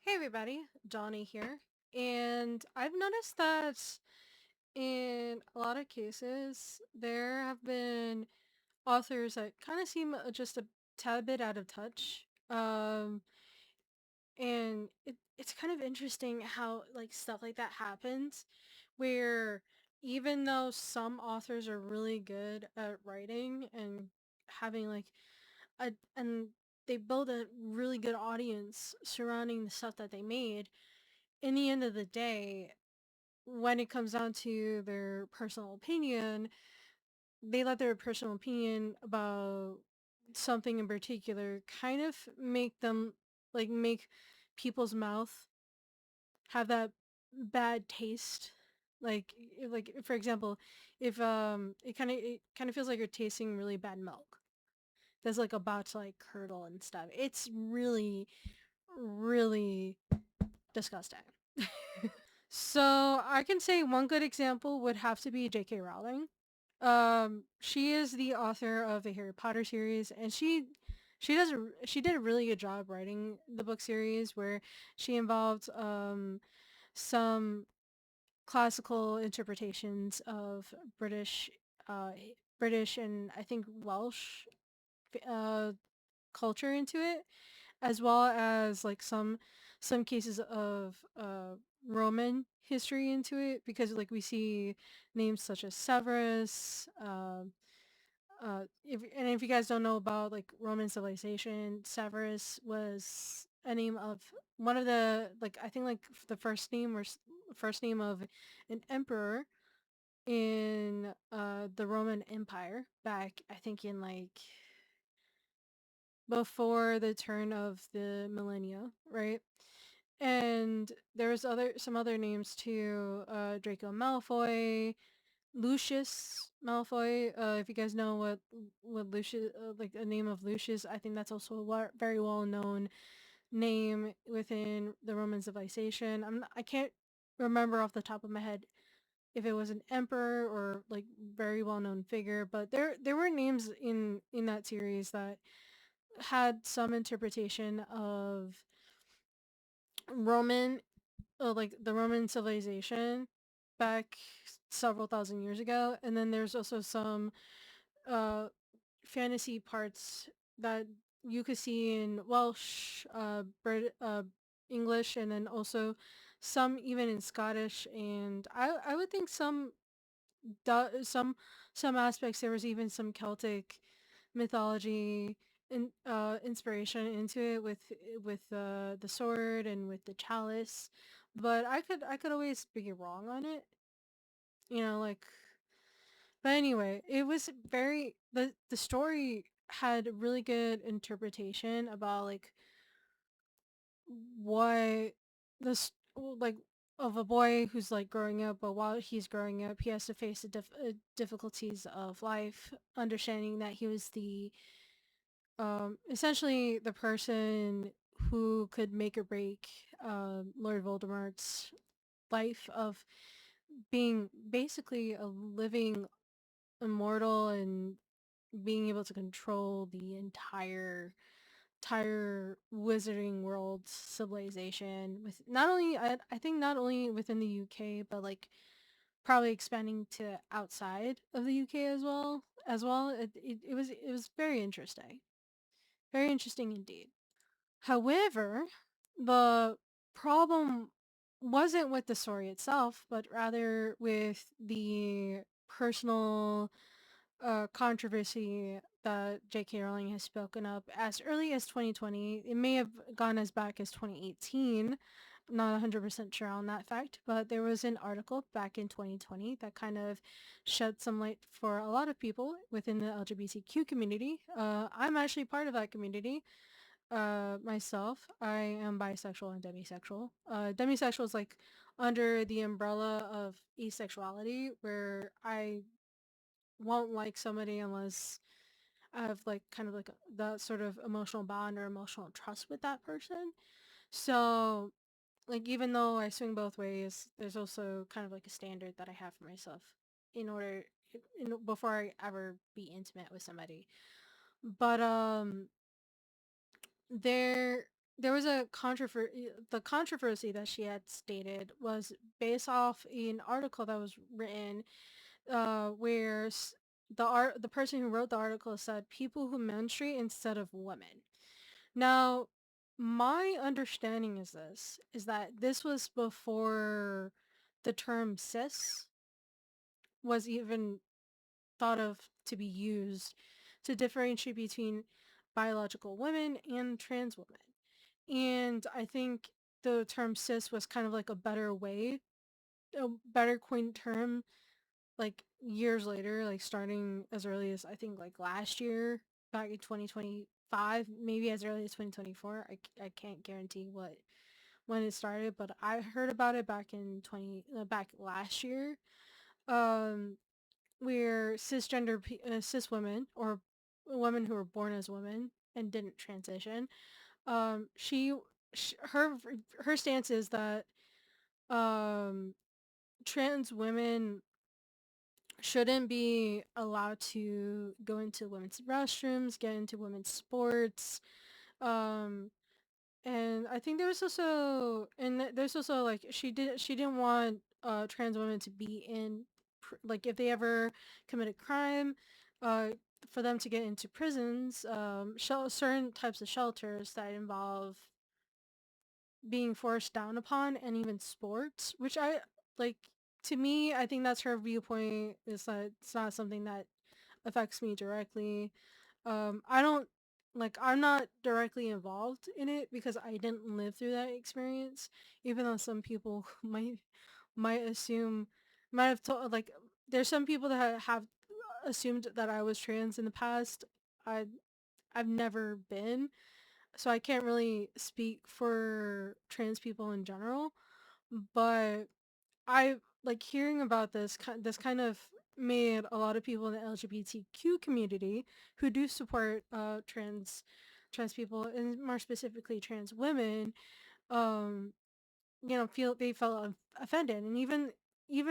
Hey everybody, Johnny here. And I've noticed that in a lot of cases, there have been authors that kind of seem just a tad bit out of touch. And it's kind of interesting how like stuff like that happens, where even though some authors are really good at writing and having like and they build a really good audience surrounding the stuff that they made, in the end of the day, when it comes down to their personal opinion, they let their personal opinion about something in particular kind of make them make people's mouth have that bad taste. Like for example, if it kind of feels like you're tasting really bad milk that's like about to like curdle and stuff. It's really really disgusting. So I can say one good example would have to be J.K. Rowling. She is the author of the Harry Potter series, and she did a really good job writing the book series, where she involved some classical interpretations of uh British and I think Welsh uh culture into it, as well as like some cases of Roman history into it, because like we see names such as Severus. If you guys don't know about like Roman civilization, Severus was a name of one of the like I think like the first name of an emperor in the Roman Empire back I think in like before the turn of the millennia, right? And there's some other names too, Draco Malfoy, Lucius Malfoy. If you guys know what Lucius, like the name of Lucius, I think that's also a very well known name within the Roman civilization. I can't remember off the top of my head if it was an emperor or like very well known figure, but there were names in that series that had some interpretation of Roman, like the Roman civilization back several thousand years ago, and then there's also some uh fantasy parts that you could see in Welsh, English, and then also some even in Scottish, and I would think some aspects there was even some Celtic mythology inspiration into it with the sword and with the chalice, but I could always be wrong on it, like. But anyway, it was very the story had really good interpretation about like what this like of a boy who's like growing up, but while he's growing up he has to face the difficulties of life, understanding that he was the essentially the person who could make or break Lord Voldemort's life of being basically a living immortal and being able to control the entire wizarding world civilization, with not only I think not only within the UK, but like probably expanding to outside of the UK as well. It was very interesting indeed. However, the problem wasn't with the story itself, but rather with the personal controversy that J.K. Rowling has spoken up as early as 2020. It may have gone as back as 2018. Not 100% sure on that fact, but there was an article back in 2020 that kind of shed some light for a lot of people within the LGBTQ community. I'm actually part of that community. Myself, I am bisexual and demisexual. Demisexual is like under the umbrella of asexuality, where I won't like somebody unless I have like kind of like that sort of emotional bond or emotional trust with that person. So like even though I swing both ways, there's also kind of like a standard that I have for myself in order before I ever be intimate with somebody. But there there was a controversy. The controversy that she had stated was based off an article that was written, where the person who wrote the article said people who menstruate instead of women. Now, my understanding is that this was before the term cis was even thought of to be used to differentiate between biological women and trans women. And I think the term cis was kind of like a better coined term, like years later, like starting as early as I think like last year, back in 2025, maybe as early as 2024. I can't guarantee when it started, but I heard about it back in back last year. Um, where cis women, or women who were born as women and didn't transition, she, her stance is that um trans women shouldn't be allowed to go into women's restrooms, get into women's sports. Um, and I think there's also like she didn't want trans women to be in like if they ever commit a crime, uh, for them to get into prisons, certain types of shelters that involve being forced down upon, and even sports, which I like. To me, I think that's her viewpoint. Is that it's not something that affects me directly. I don't I'm not directly involved in it because I didn't live through that experience. Even though some people might assume, might have told, like, there's some people that have assumed that I was trans in the past. I I've never been, so I can't really speak for trans people in general. But I like hearing about this kind of made a lot of people in the LGBTQ community who do support trans people, and more specifically trans women, um feel they felt offended. And even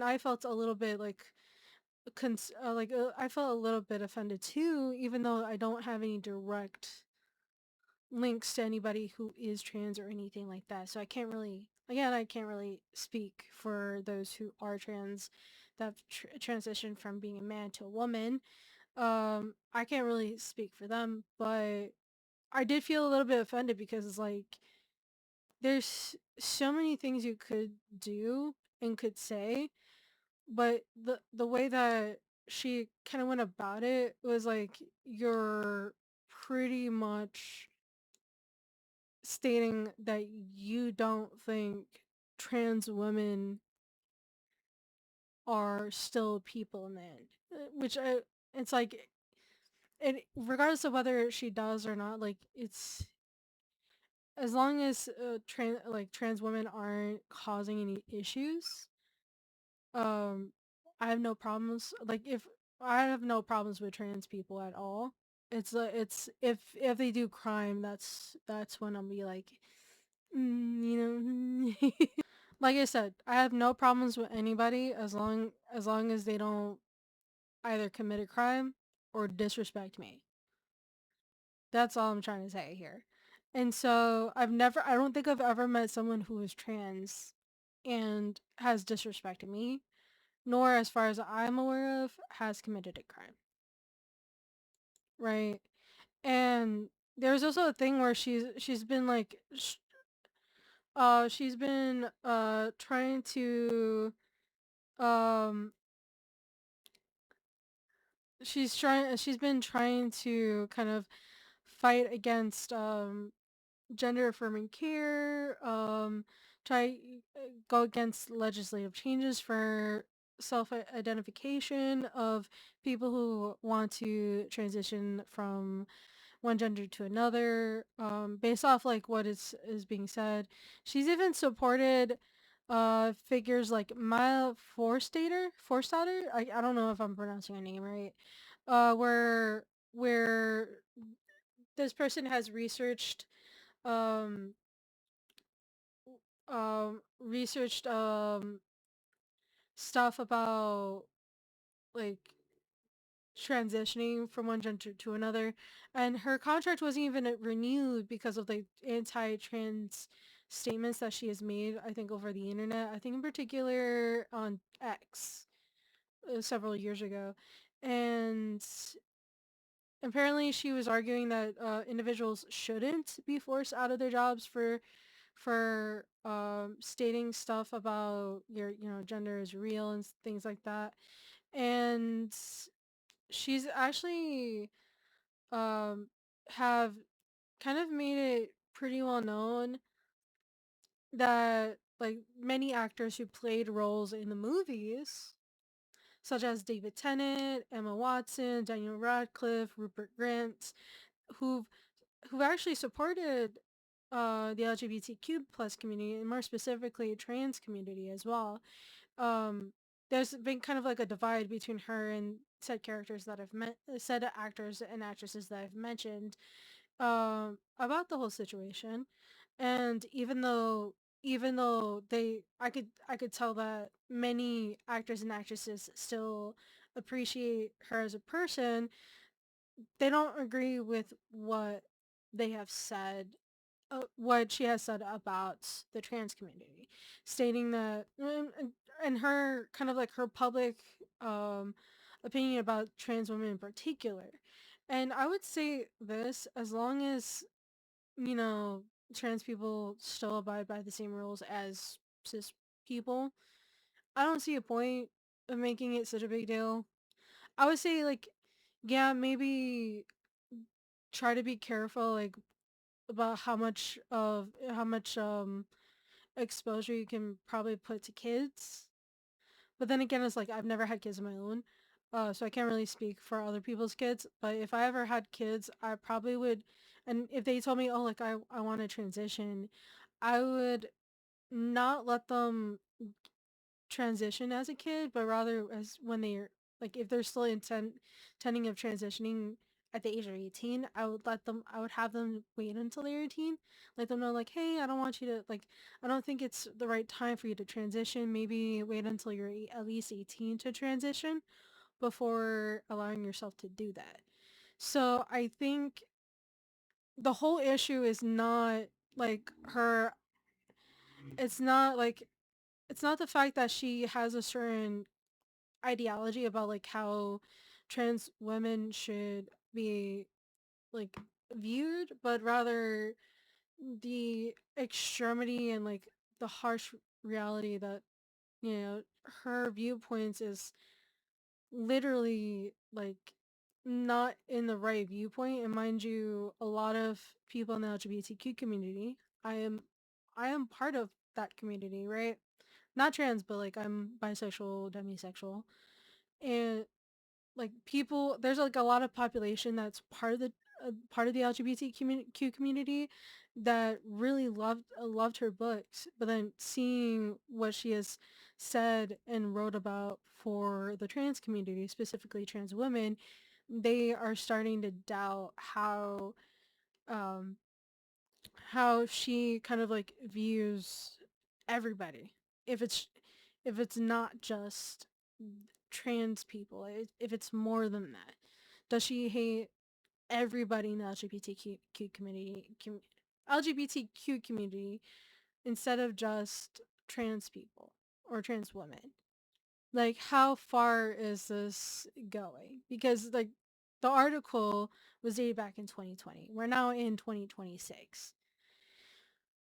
I felt a little bit like I felt a little bit offended too, even though I don't have any direct links to anybody who is trans or anything like that. So I can't really speak for those who are trans that have transitioned from being a man to a woman. I can't really speak for them, but I did feel a little bit offended because it's like there's so many things you could do and could say, but the way that she kind of went about it was like you're pretty much stating that you don't think trans women are still people in the end. It's like, and regardless of whether she does or not, like it's as long as trans women aren't causing any issues, um, I have no problems. Like if I have no problems with trans people at all. It's if they do crime, that's when I'll be like, you know. Like I said, I have no problems with anybody as long as they don't either commit a crime or disrespect me. That's all I'm trying to say here. And so I don't think I've ever met someone who is trans and has disrespected me, nor as far as I'm aware of has committed a crime. Right? And there's also a thing where she's been like she's been trying to um she's been trying to kind of fight against gender affirming care, try go against legislative changes for self identification of people who want to transition from one gender to another, based off like what is being said. She's even supported figures like Maya Forstater. I don't know if I'm pronouncing her name right. Where this person has um researched stuff about like transitioning from one gender to another, and her contract wasn't even renewed because of the anti-trans statements that she has made, I think, over the internet. I think in particular on X several years ago. And apparently she was arguing that individuals shouldn't be forced out of their jobs for stating stuff about your gender is real and things like that. And she's actually have kind of made it pretty well known that like many actors who played roles in the movies, such as David Tennant, Emma Watson, Daniel Radcliffe, Rupert Grint, who've who've actually supported the LGBTQ plus community, and more specifically trans community as well. Um, there's been kind of like a divide between her and said characters that I've met, said actors and actresses that I've mentioned about the whole situation. And even though I could tell that many actors and actresses still appreciate her as a person, they don't agree with what they have said, what she has said about the trans community, stating that and her kind of like her public um opinion about trans women in particular. And I would say this, as long as you know trans people still abide by the same rules as cis people, I don't see a point of making it such a big deal. I would say, like, yeah, maybe try to be careful, like, about how much exposure you can probably put to kids. But then again, it's like I've never had kids of my own, so I can't really speak for other people's kids. But if I ever had kids, I probably would. And if they told me, oh, like I want to transition, I would not let them transition as a kid, but rather as when they're like, if they're still intending of transitioning at the age of 18, I would have them wait until they're 18. Let them know, like, hey, I don't want you to, like, I don't think it's the right time for you to transition. Maybe wait until you're at least 18 to transition before allowing yourself to do that. So I think the whole issue is not like her, it's not like, it's not the fact that she has a certain ideology about like how trans women should be like viewed, but rather the extremity and like the harsh reality that her viewpoints is literally like not in the right viewpoint. And mind you, a lot of people in the LGBTQ community, I am I am part of that community, right? Not trans, but like I'm bisexual, demisexual. And like people, there's like a lot of population that's part of the LGBTQ community that really loved her books, but then seeing what she has said and wrote about for the trans community, specifically trans women, they are starting to doubt um how she kind of like views everybody. If it's not just trans people, if it's more than that, does she hate everybody in the LGBTQ community instead of just trans people or trans women? Like, how far is this going? Because like the article was dated back in 2020. We're now in 2026.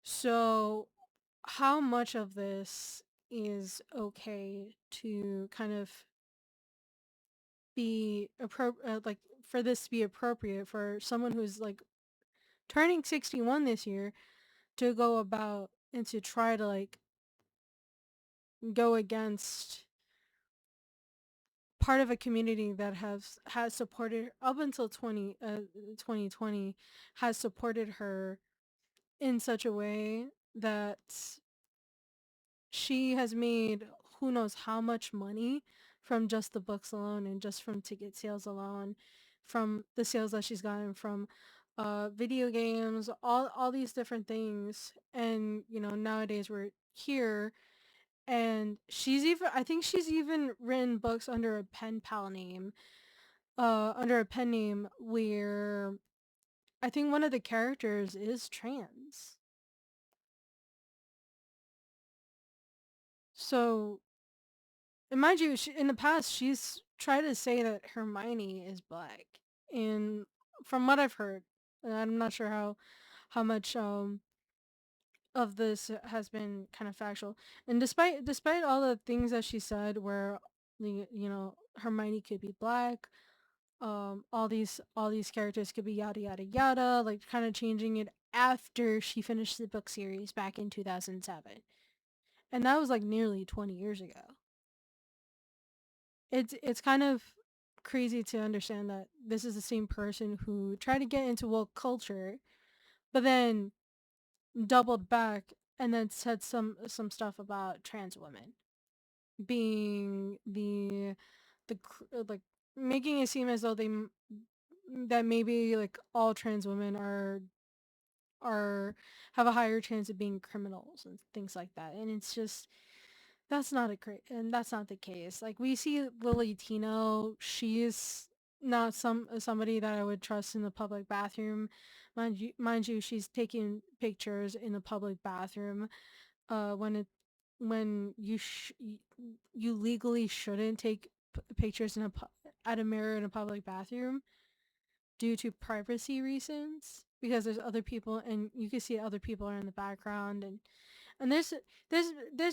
So how much of this is okay to kind of be like for this to be appropriate for someone who's like turning 61 this year to go about and to try to like go against part of a community that has supported up until 2020, has supported her in such a way that she has made who knows how much money from just the books alone and just from ticket sales alone, from the sales that she's gotten from video games, all these different things. And nowadays we're here, and she's even I think she's even written books under a pen pal name, under a pen name where I think one of the characters is trans. So, and mind you, in the past, she's tried to say that Hermione is black. And from what I've heard, and I'm not sure how much of this has been kind of factual. And despite all the things that she said, where Hermione could be black, all these characters could be yada yada yada, like kind of changing it after she finished the book series back in 2007, and that was like nearly 20 years ago. It's kind of crazy to understand that this is the same person who tried to get into woke culture, but then doubled back and then said some stuff about trans women being like making it seem as though that maybe like all trans women are have a higher chance of being criminals and things like that. And it's just that's not the case. Like we see Lily Tino, she's not somebody that I would trust in the public bathroom. Mind you, she's taking pictures in the public bathroom when you legally shouldn't take pictures at a mirror in a public bathroom due to privacy reasons, because there's other people and you can see other people are in the background. And there's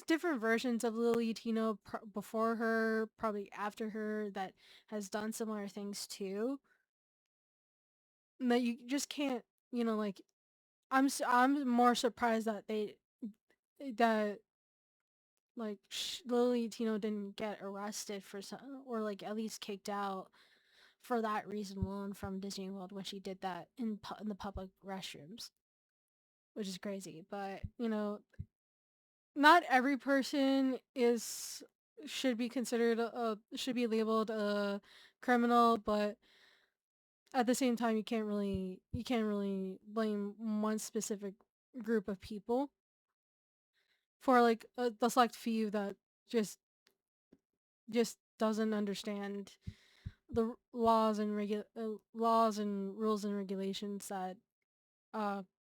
different versions of Lily Tino before her, probably after her, that has done similar things too. That you just can't, like I'm more surprised that that like Lily Tino didn't get arrested for some, or like at least kicked out for that reason alone from Disney World when she did that in the public restrooms, which is crazy. But not every person is should be considered should be labeled a criminal, but at the same time you can't really blame one specific group of people for like the select few that just doesn't understand the laws and rules and regulations that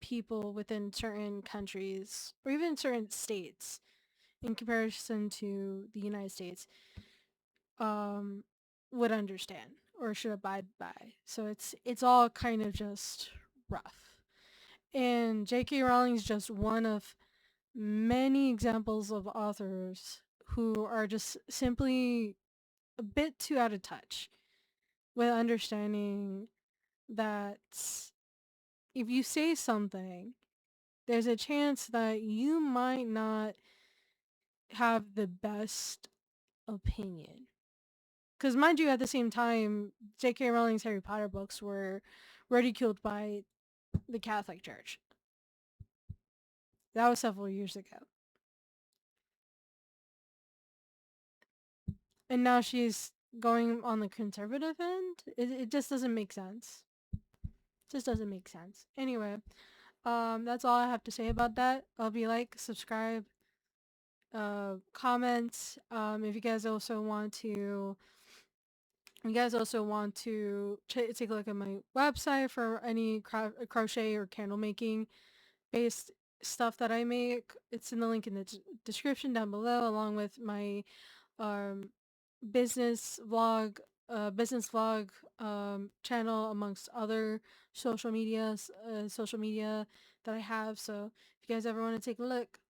people within certain countries or even certain states in comparison to the United States um would understand or should abide by. So it's all kind of just rough. And J.K. Rowling's just one of many examples of authors who are just simply a bit too out of touch with understanding that if you say something, there's a chance that you might not have the best opinion. Because mind you, at the same time, J.K. Rowling's Harry Potter books were ridiculed by the Catholic Church. That was several years ago. And now she's going on the conservative end. It just doesn't make sense. It just doesn't make sense. Anyway, that's all I have to say about that. I'll be like, subscribe, comment. If you guys also want to take a look at my website for any crochet or candle making based stuff that I make, it's in the link in the description down below, along with my um, business vlog channel, amongst other social media that I have. So if you guys ever want to take a look,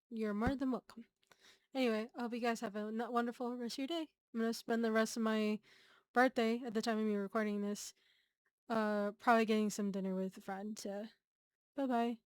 you're more than welcome. Anyway, I hope you guys have a wonderful rest of your day. I'm gonna spend the rest of my birthday, at the time of me recording this, probably getting some dinner with a friend. So bye bye.